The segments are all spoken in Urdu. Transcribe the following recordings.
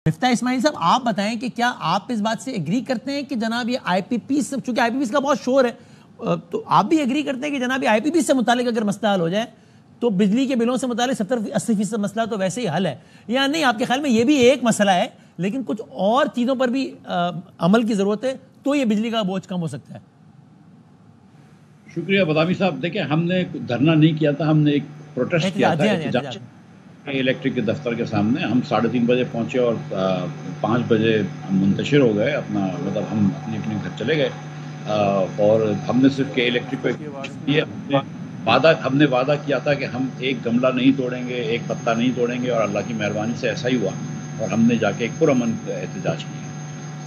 مفتاح اسماعیل صاحب آپ بتائیں کہ کیا آپ اس بات سے ایگری کرتے ہیں کہ جناب یہ آئی پی پی چونکہ آئی پی پی کا بہت شور ہے تو آپ بھی ایگری کرتے ہیں کہ جناب یہ آئی پی پی سے متعلق اگر مسئلہ حل ہو جائے تو بجلی کے بلوں سے متعلق 70-80% مسئلہ تو ویسے ہی حل ہے یا نہیں؟ آپ کے خیال میں یہ بھی ایک مسئلہ ہے لیکن کچھ اور چیزوں پر بھی عمل کی ضرورت ہے تو یہ بجلی کا بوجھ کم ہو سکتا ہے؟ شکریہ بادامی صاحب. دیکھیں ہم نے دھرنا نہیں کیا تھا, ہم نے ایک پروٹیسٹ کیا تھا الیکٹرک کے دفتر کے سامنے. ہم 3:30 بجے پہنچے اور 5 بجے ہم منتشر ہو گئے, اپنا مطلب ہم اپنے گھر چلے گئے. اور ہم نے صرف کے الیکٹرک کو ہم نے وعدہ کیا تھا کہ ہم ایک گملہ نہیں توڑیں گے, ایک پتا نہیں توڑیں گے, اور اللہ کی مہربانی سے ایسا ہی ہوا اور ہم نے جا کے ایک پرامن احتجاج کیا.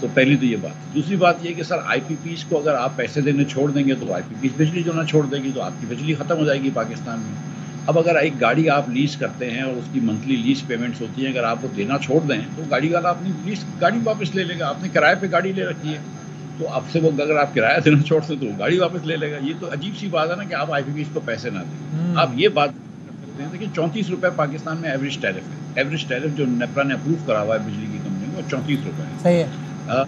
تو پہلی تو یہ بات. دوسری بات یہ کہ سر آئی پی پیز کو اگر آپ پیسے دینے چھوڑ دیں گے تو آئی پی پیز بجلی جو نہ چھوڑ دے گی تو آپ کی بجلی ختم ہو جائے گی پاکستان میں. اب اگر ایک گاڑی آپ لیز کرتے ہیں اور اس کی منتھلی لیز پیمنٹس ہوتی ہیں, اگر آپ وہ دینا چھوڑ دیں تو گاڑی والا اپنی لیز گاڑی واپس لے لے گا. آپ نے کرائے پہ گاڑی لے رکھی ہے تو اب سے وہ اگر آپ کرایہ دینا چھوڑ دیں تو وہ گاڑی واپس لے لے گا. یہ تو عجیب سی بات ہے نا کہ آپ آئی پی پیز کو پیسے نہ دیں. آپ یہ بات کر سکتے ہیں. دیکھیں 34 روپے پاکستان میں ایوریج ٹیرف ہے. ایوریج ٹیرف جو نیپرا نے اپروو کرا ہوا ہے بجلی کی کمپنی کو 34 روپے ہے. صحیح ہے.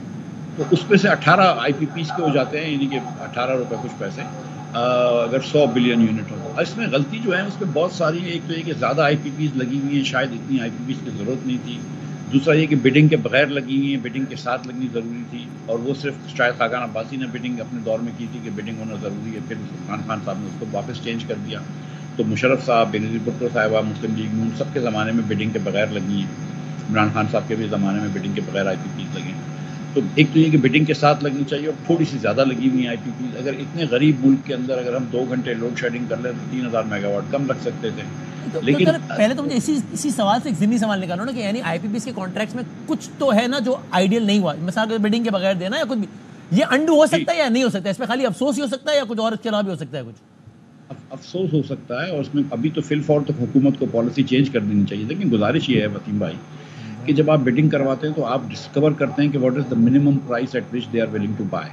تو اس پہ سے 18 آئی پی پیز کے ہو جاتے ہیں, یعنی کہ 18 روپے کچھ پیسے اگر 100 بلین یونٹ ہو. اس میں غلطی جو ہے اس پہ بہت ساری ہے. ایک تو یہ کہ زیادہ آئی پی پیز لگی ہوئی ہیں, شاید اتنی آئی پی پیز کی ضرورت نہیں تھی. دوسرا یہ کہ بڈنگ کے بغیر لگی ہوئی ہیں, بڈنگ کے ساتھ لگنی ضروری تھی, اور وہ صرف شاید خاقان عباسی نے بڈنگ اپنے دور میں کی تھی کہ بڈنگ ہونا ضروری ہے. پھر عمران خان صاحب نے اس کو واپس چینج کر دیا. تو مشرف صاحب, بینظیر بھٹو صاحبہ, مسلم لیگ نون, سب کے زمانے میں بڈنگ کے بغیر لگی ہیں. عمران خان صاحب کے بھی زمانے میں بڈنگ کے بغیر آئی پی پیز لگے. تو ایک تو یہ کہ بڈنگ کے ساتھ لگنی چاہیے, اور تھوڑی سی زیادہ لگی ہوئی ہیں آئی پی پیز. اگر اتنے غریب ملک کے اندر اگر ہم 2 گھنٹے لوڈ شیڈنگ کر لیں تو 3000 میگا واٹ کم رکھ سکتے تھے. لیکن پہلے تو مجھے اسی سوال سے ایک ضمنی سوال نکالو نا کہ یعنی آئی پی پیز کے کانٹریکٹس میں کچھ تو ہے نا جو آئیڈیل نہیں ہوا, مثلا بڈنگ کے بغیر دینا یا کچھ بھی, یہ انڈو ہو سکتا ہے یا نہیں ہو سکتا؟ اس میں خالی افسوس ہی ہو سکتا ہے یا کچھ اور اس کے علاوہ بھی ہو سکتا ہے؟ کچھ افسوس ہو سکتا ہے, اور اس میں ابھی تو فی الفور تک حکومت کو پالیسی چینج کر دینی چاہیے. لیکن گزارش یہ ہے وسیم بھائی کہ جب آپ بڈنگ کرواتے ہیں تو آپ ڈسکور کرتے ہیں کہ what is the minimum price at which they are willing to buy,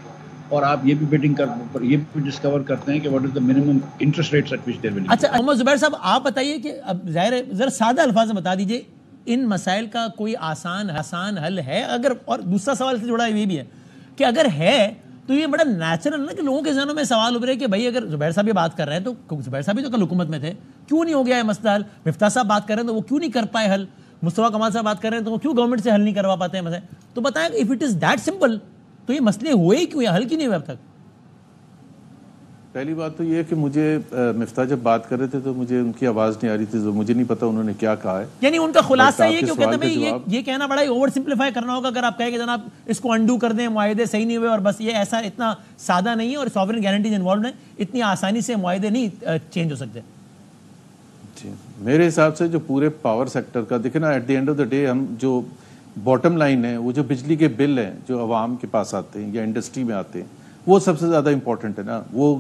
اور آپ یہ بھی بڈنگ یہ بھی ڈسکور کرتے ہیں کہ what is the minimum interest rates at which they are willing. اچھا محمد زبیر صاحب آپ بتائیے کہ اب ظاہر ہے ذرا سادہ الفاظ میں بتا دیجئے ان مسائل کا کوئی آسان حل ہے اگر؟ اور دوسرا سوال سے جڑا یہ بھی ہے کہ اگر ہے تو یہ بڑا نیچرل نا کہ لوگوں کے ذہنوں میں سوال ابھرے کہ بھائی اگر زبیر صاحب یہ بات کر رہے ہیں تو زبیر صاحب بھی تو کل حکومت میں تھے, کیوں نہیں ہو گیا ہے مسئلہ حل؟ مفتاح صاحب بات کر رہے ہیں تو وہ کیوں نہیں کر پائے حل؟ مصطفیٰ کمال صاحب بات کر رہے ہیں تو وہ کیوں گورنمنٹ سے حل نہیں کروا پاتے ہیں مسئلہ؟ تو بتائیں if it is that simple تو یہ مسئلے ہوئے ہی کیوں, حل کیوں نہیں ہوئے اب تک؟ پہلی بات تو یہ ہے کہ مجھے مفتاح جب بات کر رہے تھے تو مجھے ان کی آواز نہیں آ رہی تھی, تو مجھے نہیں پتا انہوں نے کیا کہا ہے. یعنی ان کا خلاصہ یہ کہ کہتے ہیں یہ کہنا بڑا ہی اوور سمپلیفائی کرنا ہوگا اگر آپ کہیں کہ جناب اس کو انڈو کر دیں, معاہدے صحیح نہیں ہوئے, اور بس یہ ایسا اتنا سادہ نہیں ہے, اور سوورن گارنٹیز انوالوڈ ہیں, اتنی آسانی سے معاہدے نہیں چینج ہو سکتے. جی میرے حساب سے جو پورے پاور سیکٹر کا دیکھیں نا, at the end of the day ہم جو باٹم لائن ہے وہ جو بجلی کے بل ہیں جو عوام کے پاس آتے ہیں یا انڈسٹری میں آتے ہیں وہ سب سے زیادہ امپورٹنٹ ہے نا. وہ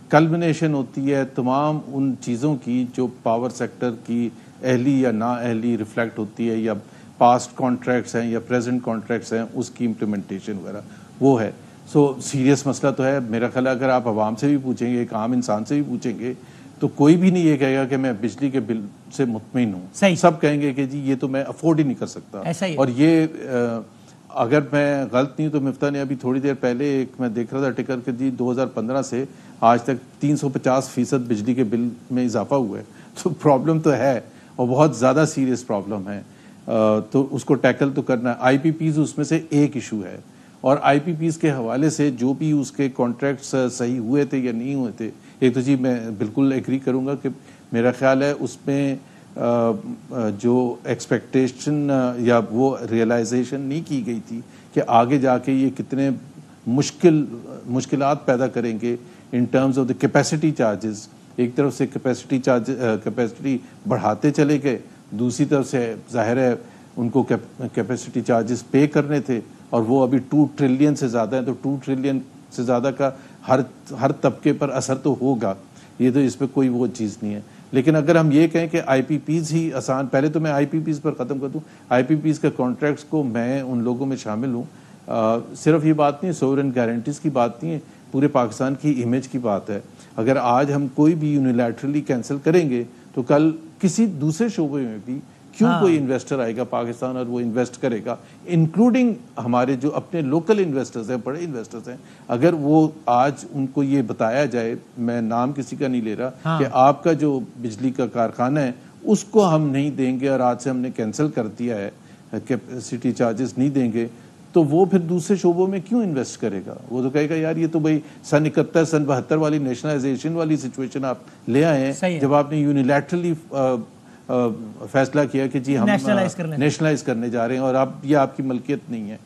کلمنیشن ہوتی ہے تمام ان چیزوں کی جو پاور سیکٹر کی اہلی یا نا اہلی ریفلیکٹ ہوتی ہے, یا پاسٹ کانٹریکٹس ہیں یا پریزنٹ کانٹریکٹس ہیں, اس کی امپلیمنٹیشن وغیرہ وہ ہے. سو سیریس مسئلہ تو ہے. میرا خیال ہے اگر آپ عوام سے بھی پوچھیں گے, ایک عام انسان سے بھی پوچھیں گے, تو کوئی بھی نہیں یہ کہے گا کہ میں بجلی کے بل سے مطمئن ہوں. سب کہیں گے کہ جی یہ تو میں افورڈ ہی نہیں کر سکتا. اور یہ اگر میں غلط نہیں تو مفتاح نے ابھی تھوڑی دیر پہلے ایک میں دیکھ رہا تھا ٹکر کہ جی 2015 سے آج تک 350% بجلی کے بل میں اضافہ ہوا ہے. تو پرابلم تو ہے اور بہت زیادہ سیریس پرابلم ہے, تو اس کو ٹیکل تو کرنا ہے. آئی پی پیز اس میں سے ایک ایشو ہے, اور آئی پی پیز کے حوالے سے جو بھی اس کے کانٹریکٹس صحیح ہوئے تھے یا نہیں ہوئے تھے, ایک تو جی میں بالکل ایگری کروں گا کہ میرا خیال ہے اس میں جو ایکسپیکٹیشن یا وہ ریئلائزیشن نہیں کی گئی تھی کہ آگے جا کے یہ کتنے مشکلات پیدا کریں گے in terms of the capacity charges. ایک طرف سے کیپیسٹی بڑھاتے چلے گئے, دوسری طرف سے ظاہر ہے ان کو کیپیسٹی چارجز پے کرنے تھے, اور وہ ابھی 2 ٹریلین سے زیادہ ہیں. تو 2 ٹریلین سے زیادہ کا ہر طبقے پر اثر تو ہوگا, یہ تو اس پہ کوئی وہ چیز نہیں ہے. لیکن اگر ہم یہ کہیں کہ آئی پی پیز ہی آسان, پہلے تو میں آئی پی پیز پر ختم کر دوں. آئی پی پیز کے کانٹریکٹس کو میں ان لوگوں میں شامل ہوں. صرف یہ بات نہیں, سوورن گارنٹیز کی بات نہیں ہے, پورے پاکستان کی امیج کی بات ہے. اگر آج ہم کوئی بھی یونیلیٹرلی کینسل کریں گے تو کل کسی دوسرے شعبے میں بھی کیوں کوئی انویسٹر آئے گا پاکستان اور وہ انویسٹ کرے گا، انکلوڈنگ ہمارے جو اپنے لوکل انویسٹرز ہیں، بڑے انویسٹرز ہیں، اگر وہ آج ان کو یہ بتایا جائے، میں نام کسی کا نہیں لے رہا، کہ آپ کا جو بجلی کا کارخانہ ہے اس کو ہم نہیں دیں گے اور آج سے ہم نے کینسل کر دیا ہے، کیپیسٹی چارجز نہیں دیں گے، تو وہ پھر دوسرے شعبوں میں کیوں انویسٹ کرے گا؟ وہ تو کہے گا یار یہ تو بھائی سن 71 سن 72 والی نیشنلائزیشن والی سچویشن آپ لے آئے ہیں، جب آپ نے یونیلیٹرلی فیصلہ کیا کہ جی ہم نیشنلائز کرنے جا رہے ہیں اور اب یہ آپ کی ملکیت نہیں ہے۔